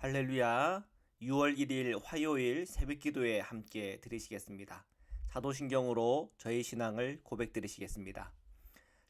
할렐루야. 6월 1일 화요일 새벽기도에 함께 드리시겠습니다. 사도신경으로 저희 신앙을 고백드리시겠습니다.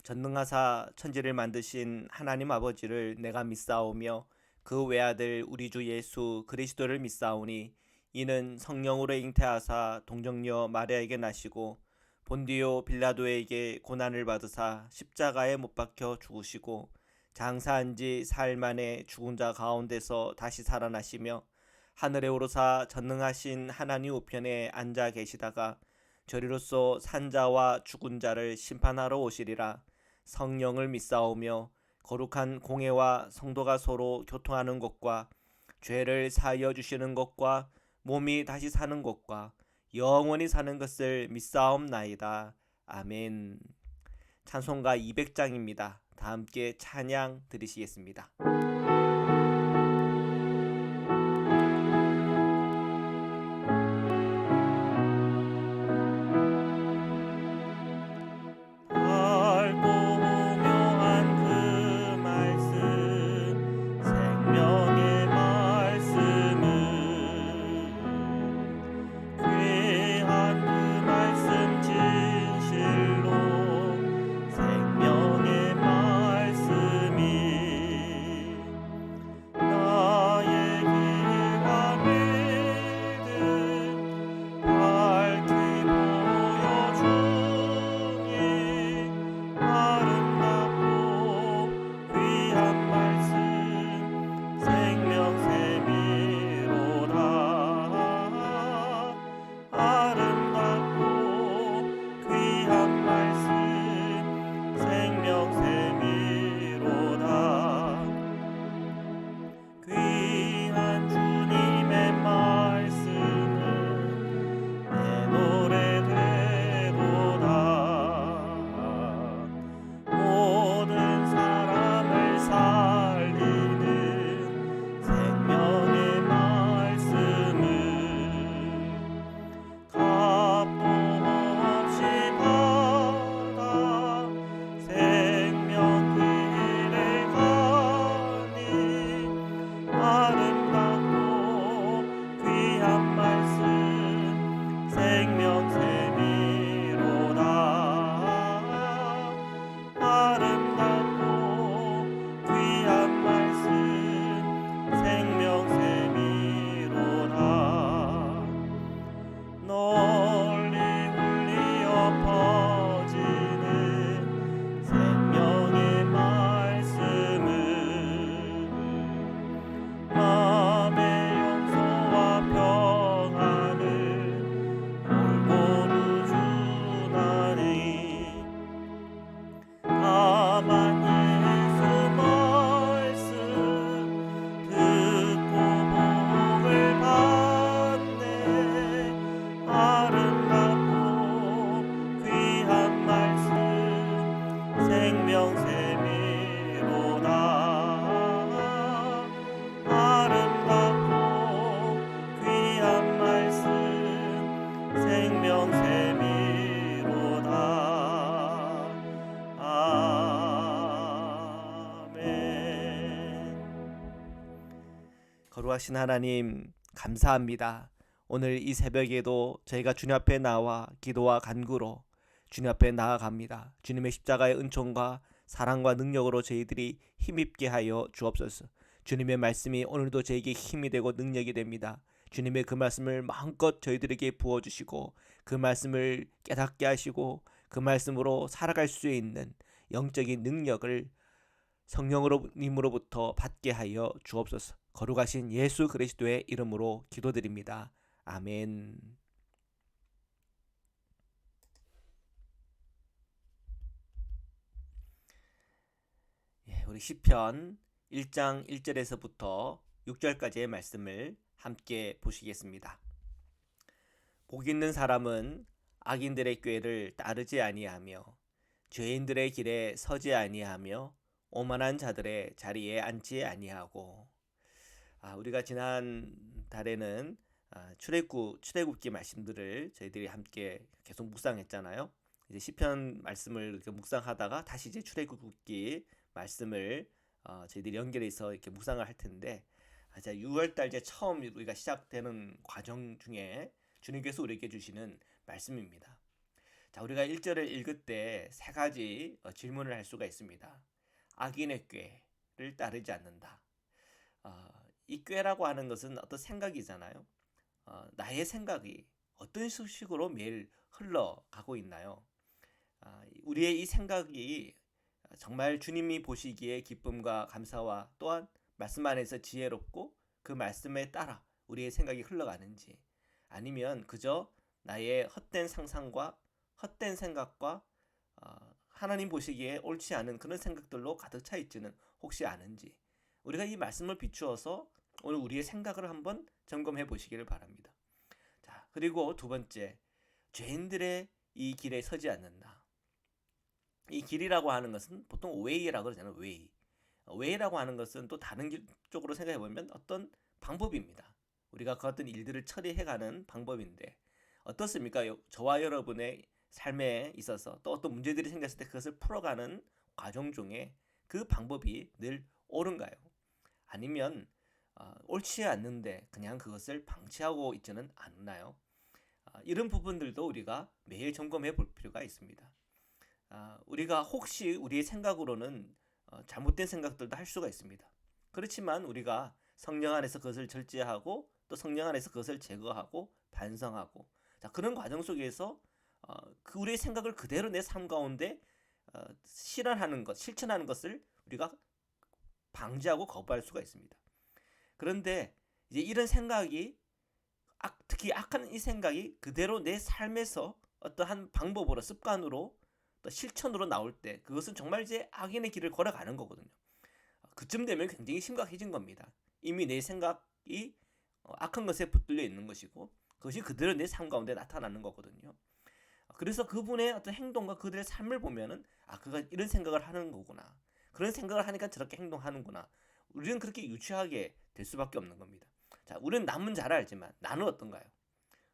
전능하사 천지를 만드신 하나님 아버지를 내가 믿사오며 그 외아들 우리 주 예수 그리스도를 믿사오니 이는 성령으로 잉태하사 동정녀 마리아에게 나시고 본디오 빌라도에게 고난을 받으사 십자가에 못 박혀 죽으시고 장사한 지 사흘 만에 죽은 자 가운데서 다시 살아나시며 하늘에 오르사 전능하신 하나님 우편에 앉아 계시다가 저리로서 산자와 죽은 자를 심판하러 오시리라. 성령을 믿사오며 거룩한 공회와 성도가 서로 교통하는 것과 죄를 사하여 주시는 것과 몸이 다시 사는 것과 영원히 사는 것을 믿사옵나이다. 아멘. 찬송가 200장입니다. 다 함께 찬양 드리시겠습니다. 알고 오묘한 그 말씀 생명의 말씀은 귀한 그 말씀 진실로 생명의 말씀이 나의 길과 믿음 밝히 보여주니 아름답고 귀한 말씀 생명샘이로다. 아름답고 귀한 말씀 생명샘이로다. 귀한 주님의 말씀은 내 노래 되도다. 모든 사람을 살리는 생명의 말씀은 값도 없이 받아 생명 길을 가니 아름답고 귀한 말씀 생명샘이로다. 아름답고 귀한 말씀 생명샘이로다. 널리 울리어 퍼지는 생명의 말씀은 마음의 용서와 평안을 골고루 주나니 다만 예수 말씀 듣고 복을 받네. 아름답고 귀한 말씀 생명샘이로다. 아름답고 귀한 말씀 생명샘이로다. 아멘. 거룩하신 하나님 감사합니다. 오늘 이 새벽에도 저희가 주님 앞에 나와 기도와 간구로 주님 앞에 나아갑니다. 주님의 십자가의 은총과 사랑과 능력으로 저희들이 힘입게 하여 주옵소서. 주님의 말씀이 오늘도 저에게 힘이 되고 능력이 됩니다. 주님의 그 말씀을 마음껏 저희들에게 부어주시고 그 말씀을 깨닫게 하시고 그 말씀으로 살아갈 수 있는 영적인 능력을 성령님으로부터 받게 하여 주옵소서. 거룩하신 예수 그리스도의 이름으로 기도드립니다. 아멘. 우리 시편 1장 1절에서부터 6절까지의 말씀을 함께 보시겠습니다. 복 있는 사람은 악인들의 꾀를 따르지 아니하며 죄인들의 길에 서지 아니하며 오만한 자들의 자리에 앉지 아니하고. 우리가 지난 달에는 출애굽기 말씀들을 저희들이 함께 계속 묵상했잖아요. 이제 시편 말씀을 이렇게 묵상하다가 다시 이제 출애굽기 말씀을 저희들이 연결해서 이렇게 묵상을 할 텐데, 자, 6월달 이제 처음 우리가 시작되는 과정 중에 주님께서 우리에게 주시는 말씀입니다. 자, 우리가 1절을 읽을 때 세 가지 질문을 할 수가 있습니다. 악인의 꾀를 따르지 않는다. 이 꾀라고 하는 것은 어떤 생각이잖아요. 나의 생각이 어떤 식으로 매일 흘러가고 있나요? 우리의 이 생각이 정말 주님이 보시기에 기쁨과 감사와 또한 말씀 안에서 지혜롭고 그 말씀에 따라 우리의 생각이 흘러가는지, 아니면 그저 나의 헛된 상상과 헛된 생각과 하나님 보시기에 옳지 않은 그런 생각들로 가득 차 있지는 혹시 않은지, 우리가 이 말씀을 비추어서 오늘 우리의 생각을 한번 점검해 보시기를 바랍니다. 자, 그리고 두 번째, 죄인들의 이 길에 서지 않는다. 이 길이라고 하는 것은 보통 웨이라고 그러잖아요. 웨이라고 하는 것은 또 다른 쪽으로 생각해 보면 어떤 방법입니다. 우리가 그 어떤 일들을 처리해가는 방법인데, 어떻습니까? 저와 여러분의 삶에 있어서 또 어떤 문제들이 생겼을 때 그것을 풀어가는 과정 중에 그 방법이 늘 옳은가요? 아니면 옳지 않는데 그냥 그것을 방치하고 있지는 않나요? 이런 부분들도 우리가 매일 점검해 볼 필요가 있습니다. 우리가 혹시 우리의 생각으로는 잘못된 생각들도 할 수가 있습니다. 그렇지만 우리가 성령 안에서 그것을 절제하고 또 성령 안에서 그것을 제거하고 반성하고, 자, 그런 과정 속에서 그 우리의 생각을 그대로 내 삶 가운데 실현하는 것, 실천하는 것을 우리가 방지하고 거부할 수가 있습니다. 그런데 이제 이런 생각이 특히 악한 이 생각이 그대로 내 삶에서 어떠한 방법으로, 습관으로, 또 실천으로 나올 때 그것은 정말 이제 악인의 길을 걸어가는 거거든요. 그쯤 되면 굉장히 심각해진 겁니다. 이미 내 생각이 악한 것에 붙들려 있는 것이고 그것이 그대로 내 삶 가운데 나타나는 거거든요. 그래서 그분의 어떤 행동과 그들의 삶을 보면은 그가 이런 생각을 하는 거구나, 그런 생각을 하니까 저렇게 행동하는구나, 우리는 그렇게 유추하게 될 수밖에 없는 겁니다. 자, 우리는 남은 잘 알지만 나는 어떤가요?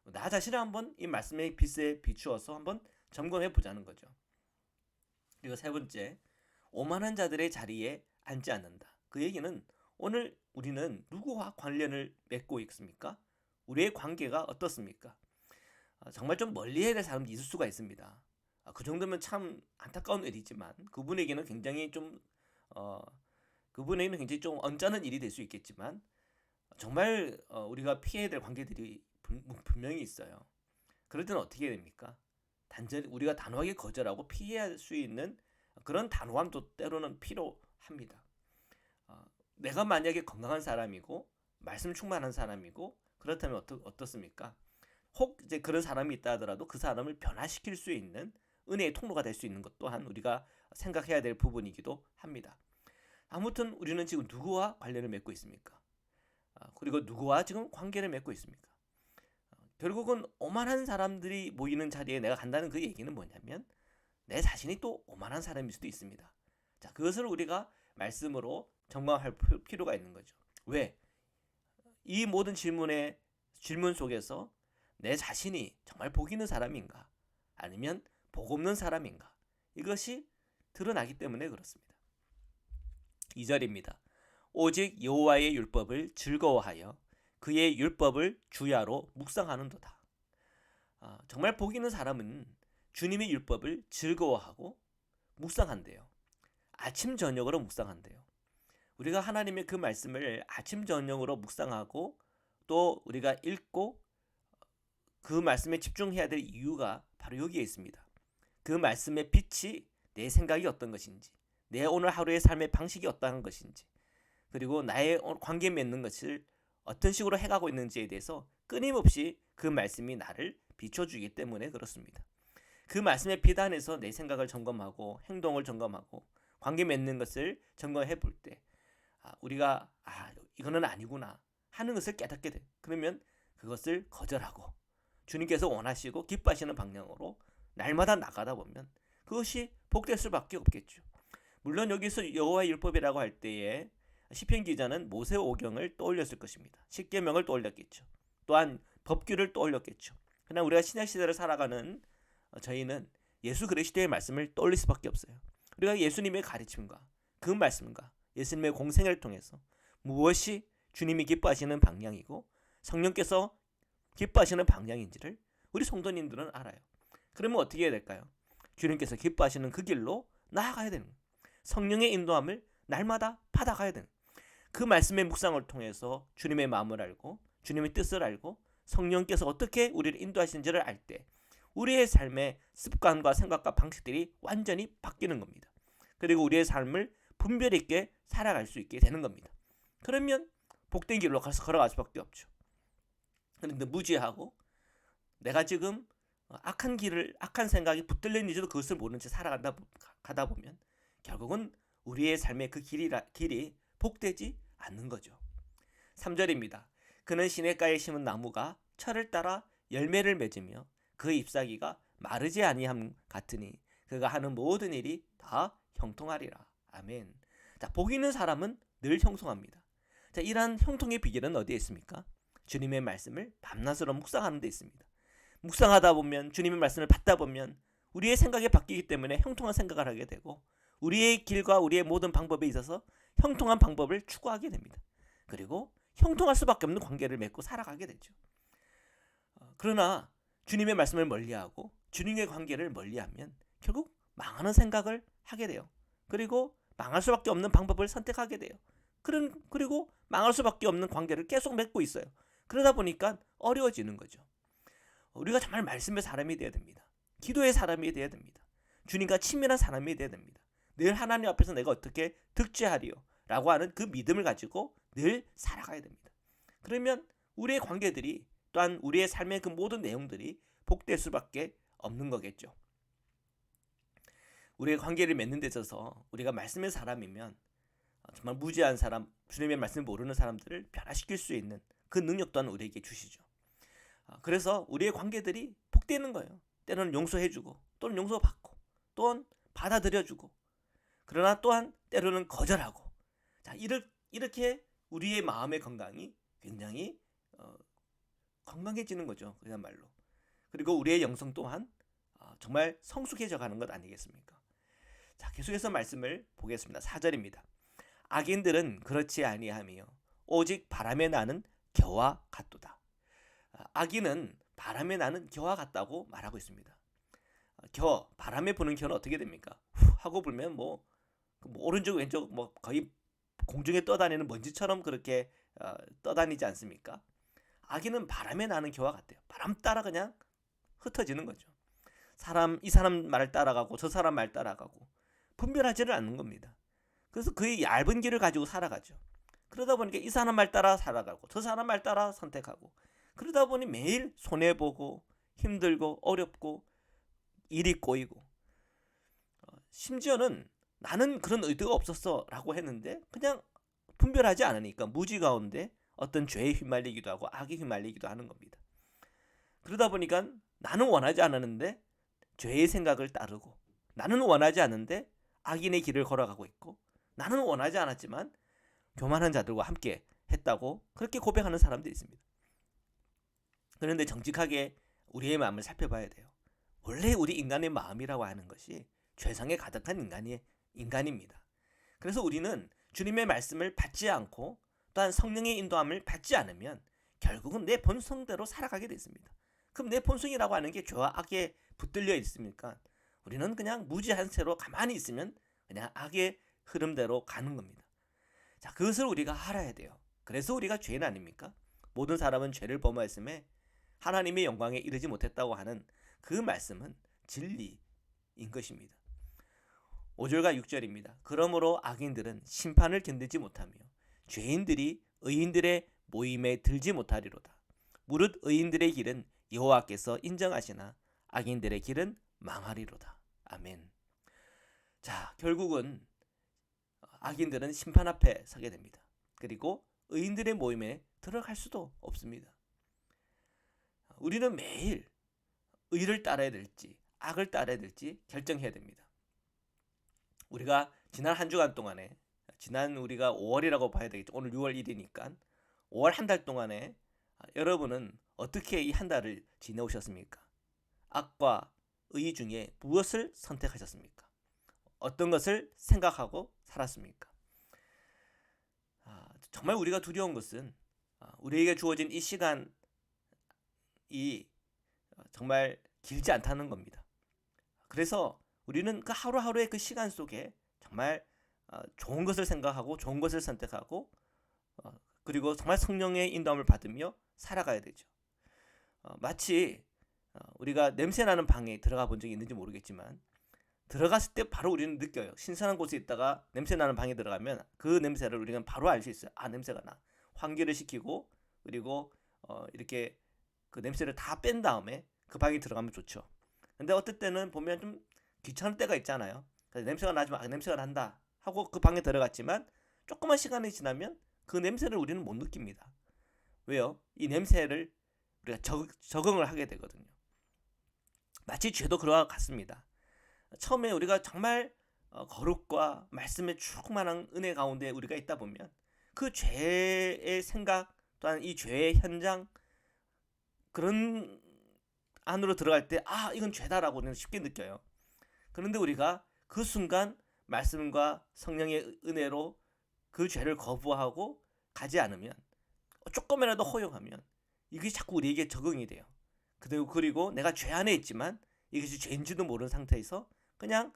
나 자신을 한번 이 말씀의 빛에 비추어서 한번 점검해 보자는 거죠. 그리고 세 번째, 오만한 자들의 자리에 앉지 않는다. 그 얘기는 오늘 우리는 누구와 관련을 맺고 있습니까? 우리의 관계가 어떻습니까? 정말 좀 멀리해야 될 사람도 있을 수가 있습니다. 그 정도면 참 안타까운 일이지만 그분에게는 굉장히 좀 언짢은 일이 될 수 있겠지만 정말 우리가 피해야 될 관계들이 분명히 있어요. 그럴 때는 어떻게 해야 됩니까? 단전히 우리가 단호하게 거절하고 피해야 할 수 있는 그런 단호함도 때로는 필요합니다. 내가 만약에 건강한 사람이고 말씀 충만한 사람이고 그렇다면 어떻습니까? 혹 이제 그런 사람이 있다 하더라도 그 사람을 변화시킬 수 있는 은혜의 통로가 될 수 있는 것 또한 우리가 생각해야 될 부분이기도 합니다. 아무튼 우리는 지금 누구와 관련을 맺고 있습니까? 그리고 누구와 지금 관계를 맺고 있습니까? 결국은 오만한 사람들이 모이는 자리에 내가 간다는 그 얘기는 뭐냐면 내 자신이 또 오만한 사람일 수도 있습니다. 자, 그것을 우리가 말씀으로 점검할 필요가 있는 거죠. 왜? 이 모든 질문 속에서 내 자신이 정말 복 있는 사람인가? 아니면 복 없는 사람인가? 이것이 드러나기 때문에 그렇습니다. 2절입니다. 오직 여호와의 율법을 즐거워하여 그의 율법을 주야로 묵상하는도다. 정말 복 있는 사람은 주님의 율법을 즐거워하고 묵상한대요. 아침 저녁으로 묵상한대요. 우리가 하나님의 그 말씀을 아침 저녁으로 묵상하고 또 우리가 읽고 그 말씀에 집중해야 될 이유가 바로 여기에 있습니다. 그 말씀의 빛이 내 생각이 어떤 것인지, 내 오늘 하루의 삶의 방식이 어떠한 것인지, 그리고 나의 관계 맺는 것을 어떤 식으로 해가고 있는지에 대해서 끊임없이 그 말씀이 나를 비춰주기 때문에 그렇습니다. 그 말씀의 빛 안에서 내 생각을 점검하고 행동을 점검하고 관계 맺는 것을 점검해 볼 때 우리가 이거는 아니구나 하는 것을 깨닫게 돼. 그러면 그것을 거절하고 주님께서 원하시고 기뻐하시는 방향으로 날마다 나가다 보면 그것이 복될 수밖에 없겠죠. 물론 여기서 여호와의 율법이라고 할 때에 시편 기자는 모세 오경을 떠올렸을 것입니다. 십계명을 떠올렸겠죠. 또한 법규를 떠올렸겠죠. 그러나 우리가 신약 시대를 살아가는 저희는 예수 그리스도의 말씀을 떠올릴 수밖에 없어요. 우리가 예수님의 가르침과 그 말씀과 예수님의 공생을 통해서 무엇이 주님이 기뻐하시는 방향이고 성령께서 기뻐하시는 방향인지를 우리 성도님들은 알아요. 그러면 어떻게 해야 될까요? 주님께서 기뻐하시는 그 길로 나아가야 되는 거예요. 성령의 인도함을 날마다 받아가야 되는 거예요. 그 말씀의 묵상을 통해서 주님의 마음을 알고 주님의 뜻을 알고 성령께서 어떻게 우리를 인도하시는지를 알 때 우리의 삶의 습관과 생각과 방식들이 완전히 바뀌는 겁니다. 그리고 우리의 삶을 분별 있게 살아갈 수 있게 되는 겁니다. 그러면 복된 길로 걸어갈 수밖에 없죠. 그런데 무지하고 내가 지금 악한 생각이 붙들려 있는지도 그것을 모르는 채 가다 보면 결국은 우리의 삶의 그 길이 복되지 않는 거죠. 3절입니다. 그는 시냇가에 심은 나무가 철을 따라 열매를 맺으며 그 잎사귀가 마르지 아니함 같으니 그가 하는 모든 일이 다 형통하리라. 아멘. 자, 복 있는 사람은 늘 형통합니다. 자, 이러한 형통의 비결은 어디에 있습니까? 주님의 말씀을 밤낮으로 묵상하는 데 있습니다. 묵상하다 보면 주님의 말씀을 받다 보면 우리의 생각이 바뀌기 때문에 형통한 생각을 하게 되고 우리의 길과 우리의 모든 방법에 있어서 형통한 방법을 추구하게 됩니다. 그리고 형통할 수밖에 없는 관계를 맺고 살아가게 되죠. 그러나 주님의 말씀을 멀리하고 주님의 관계를 멀리하면 결국 망하는 생각을 하게 돼요. 그리고 망할 수밖에 없는 방법을 선택하게 돼요. 그리고 망할 수밖에 없는 관계를 계속 맺고 있어요. 그러다 보니까 어려워지는 거죠. 우리가 정말 말씀의 사람이 되어야 됩니다. 기도의 사람이 되어야 됩니다. 주님과 친밀한 사람이 되어야 됩니다. 늘 하나님 앞에서 내가 어떻게 득죄하리요 라고 하는 그 믿음을 가지고 늘 살아가야 됩니다. 그러면 우리의 관계들이 또한 우리의 삶의 그 모든 내용들이 복될 수밖에 없는 거겠죠. 우리의 관계를 맺는 데 있어서 우리가 말씀의 사람이면 정말 무지한 사람, 주님의 말씀을 모르는 사람들을 변화시킬 수 있는 그 능력 또한 우리에게 주시죠. 그래서 우리의 관계들이 복되는 거예요. 때로는 용서해주고 또는 용서받고 또는 받아들여주고 그러나 또한 때로는 거절하고 자 이렇게 우리의 마음의 건강이 굉장히 건강해지는 거죠. 그야말로. 그리고 우리의 영성 또한 정말 성숙해져 가는 것 아니겠습니까? 자, 계속해서 말씀을 보겠습니다. 4절입니다. 악인들은 그렇지 아니하며 오직 바람에 나는 겨와 같도다. 악인은 바람에 나는 겨와 같다고 말하고 있습니다. 바람에 부는 겨는 어떻게 됩니까? 후 하고 불면 뭐 오른쪽 왼쪽 뭐 거의 공중에 떠다니는 먼지처럼 그렇게 떠다니지 않습니까? 악인은 바람에 나는 겨와 같대요. 바람 따라 그냥 흩어지는 거죠. 이 사람 말 따라가고 저 사람 말 따라가고 분별하지를 않는 겁니다. 그래서 그의 얇은 길을 가지고 살아가죠. 그러다 보니까 이 사람 말 따라 살아가고 저 사람 말 따라 선택하고 그러다 보니 매일 손해보고 힘들고 어렵고 일이 꼬이고 심지어는 나는 그런 의도가 없었어 라고 했는데 그냥 분별하지 않으니까 무지 가운데 어떤 죄에 휘말리기도 하고 악에 휘말리기도 하는 겁니다. 그러다 보니까 나는 원하지 않았는데 죄의 생각을 따르고 나는 원하지 않는데 악인의 길을 걸어가고 있고 나는 원하지 않았지만 교만한 자들과 함께 했다고 그렇게 고백하는 사람들이 있습니다. 그런데 정직하게 우리의 마음을 살펴봐야 돼요. 원래 우리 인간의 마음이라고 하는 것이 죄성에 가득한 인간입니다. 그래서 우리는 주님의 말씀을 받지 않고 또한 성령의 인도함을 받지 않으면 결국은 내 본성대로 살아가게 됐습니다. 그럼 내 본성이라고 하는 게 죄와 악에 붙들려 있으니까 우리는 그냥 무지한 채로 가만히 있으면 그냥 악의 흐름대로 가는 겁니다. 자, 그것을 우리가 알아야 돼요. 그래서 우리가 죄인 아닙니까? 모든 사람은 죄를 범하였음에 하나님의 영광에 이르지 못했다고 하는 그 말씀은 진리인 것입니다. 5절과 6절입니다. 그러므로 악인들은 심판을 견디지 못하며 죄인들이 의인들의 모임에 들지 못하리로다. 무릇 의인들의 길은 여호와께서 인정하시나 악인들의 길은 망하리로다. 아멘. 자, 결국은 악인들은 심판 앞에 서게 됩니다. 그리고 의인들의 모임에 들어갈 수도 없습니다. 우리는 매일 의를 따라야 될지 악을 따라야 될지 결정해야 됩니다. 우리가 지난 한 주간 동안에 우리가 5월이라고 봐야 되겠죠. 오늘 6월 1일이니까 5월 한 달 동안에 여러분은 어떻게 이 한 달을 지내오셨습니까? 악과 의 중에 무엇을 선택하셨습니까? 어떤 것을 생각하고 살았습니까? 정말 우리가 두려운 것은 우리에게 주어진 이 시간이 정말 길지 않다는 겁니다. 그래서 우리는 그 하루하루의 그 시간 속에 정말 좋은 것을 생각하고 좋은 것을 선택하고 그리고 정말 성령의 인도함을 받으며 살아가야 되죠. 마치 우리가 냄새나는 방에 들어가 본 적이 있는지 모르겠지만 들어갔을 때 바로 우리는 느껴요. 신선한 곳에 있다가 냄새나는 방에 들어가면 그 냄새를 우리는 바로 알 수 있어요. 아, 냄새가 나. 환기를 시키고 그리고 이렇게 그 냄새를 다 뺀 다음에 그 방에 들어가면 좋죠. 근데 어떨 때는 보면 좀 귀찮을 때가 있잖아요. 그래서 냄새가 나지만 냄새가 난다 하고 그 방에 들어갔지만 조금만 시간이 지나면 그 냄새를 우리는 못 느낍니다. 왜요? 이 냄새를 우리가 적응을 하게 되거든요. 마치 죄도 그와 같습니다. 처음에 우리가 정말 거룩과 말씀의 충만한 은혜 가운데 우리가 있다 보면 그 죄의 생각 또한 이 죄의 현장 그런 안으로 들어갈 때 이건 죄다라고는 쉽게 느껴요. 그런데 우리가 그 순간 말씀과 성령의 은혜로 그 죄를 거부하고 가지 않으면 조금이라도 허용하면 이것이 자꾸 우리에게 적응이 돼요. 그리고 내가 죄 안에 있지만 이것이 죄인지도 모르는 상태에서 그냥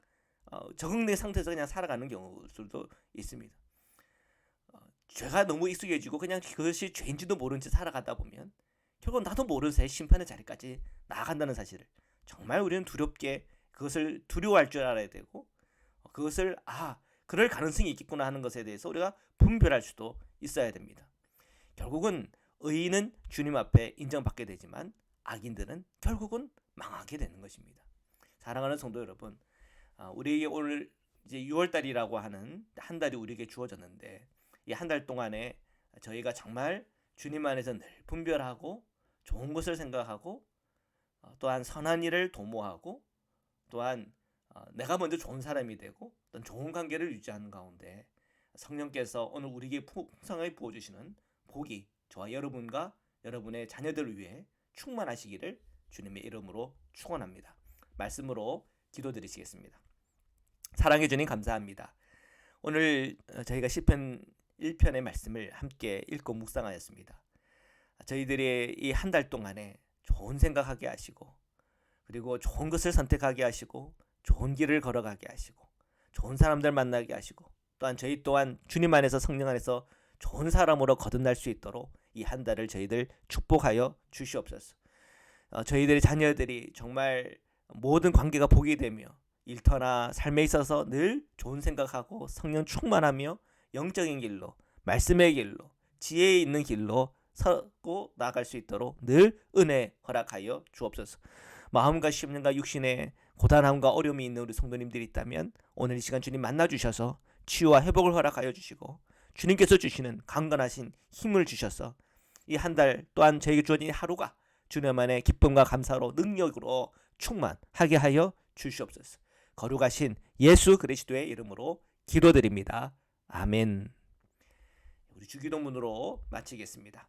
적응된 상태에서 그냥 살아가는 경우들도 있습니다. 죄가 너무 익숙해지고 그냥 그것이 죄인지도 모른 채 살아가다 보면 결국 나도 모르는 사이 심판의 자리까지 나아간다는 사실을 정말 우리는 두렵게 그것을 두려워할 줄 알아야 되고 그것을 그럴 가능성이 있겠구나 하는 것에 대해서 우리가 분별할 수도 있어야 됩니다. 결국은 의인은 주님 앞에 인정받게 되지만 악인들은 결국은 망하게 되는 것입니다. 사랑하는 성도 여러분, 우리에게 오늘 이제 6월달이라고 하는 한 달이 우리에게 주어졌는데 이 한 달 동안에 저희가 정말 주님 안에서 늘 분별하고 좋은 것을 생각하고 또한 선한 일을 도모하고 또한 내가 먼저 좋은 사람이 되고 어떤 좋은 관계를 유지하는 가운데 성령께서 오늘 우리에게 풍성하게 부어주시는 복이 저와 여러분과 여러분의 자녀들을 위해 충만하시기를 주님의 이름으로 축원합니다. 말씀으로 기도드리시겠습니다. 사랑해 주님 감사합니다. 오늘 저희가 시편 1편의 말씀을 함께 읽고 묵상하였습니다. 저희들의 이 한 달 동안에 좋은 생각하게 하시고 그리고 좋은 것을 선택하게 하시고 좋은 길을 걸어가게 하시고 좋은 사람들 만나게 하시고 또한 저희 또한 주님 안에서 성령 안에서 좋은 사람으로 거듭날 수 있도록 이 한 달을 저희들 축복하여 주시옵소서. 저희들의 자녀들이 정말 모든 관계가 복이 되며 일터나 삶에 있어서 늘 좋은 생각하고 성령 충만하며 영적인 길로 말씀의 길로 지혜에 있는 길로 서고 나아갈 수 있도록 늘 은혜 허락하여 주옵소서. 마음과 심령과 육신의 고단함과 어려움이 있는 우리 성도님들이 있다면 오늘 이 시간 주님 만나주셔서 치유와 회복을 허락하여 주시고 주님께서 주시는 강건하신 힘을 주셔서 이 한 달 또한 저에게 주어진 하루가 주님만의 기쁨과 감사로 능력으로 충만하게 하여 주시옵소서. 거룩하신 예수 그리스도의 이름으로 기도드립니다. 아멘. 우리 주기도문으로 마치겠습니다.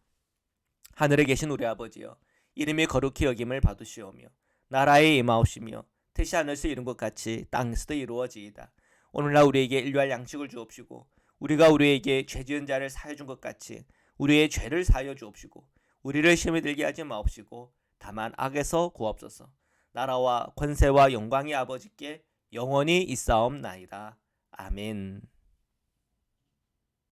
하늘에 계신 우리 아버지여, 이름이 거룩히 여김을 받으시오며 나라에 임하옵시며 뜻이 하늘에서 이룬 것 같이 땅에서도 이루어지이다. 오늘날 우리에게 일용할 양식을 주옵시고 우리가 우리에게 죄 지은 자를 사하여 준 것 같이 우리의 죄를 사하여 주옵시고 우리를 시험에 들게 하지 마옵시고 다만 악에서 구하옵소서. 나라와 권세와 영광이 아버지께 영원히 있사옵나이다. 아멘.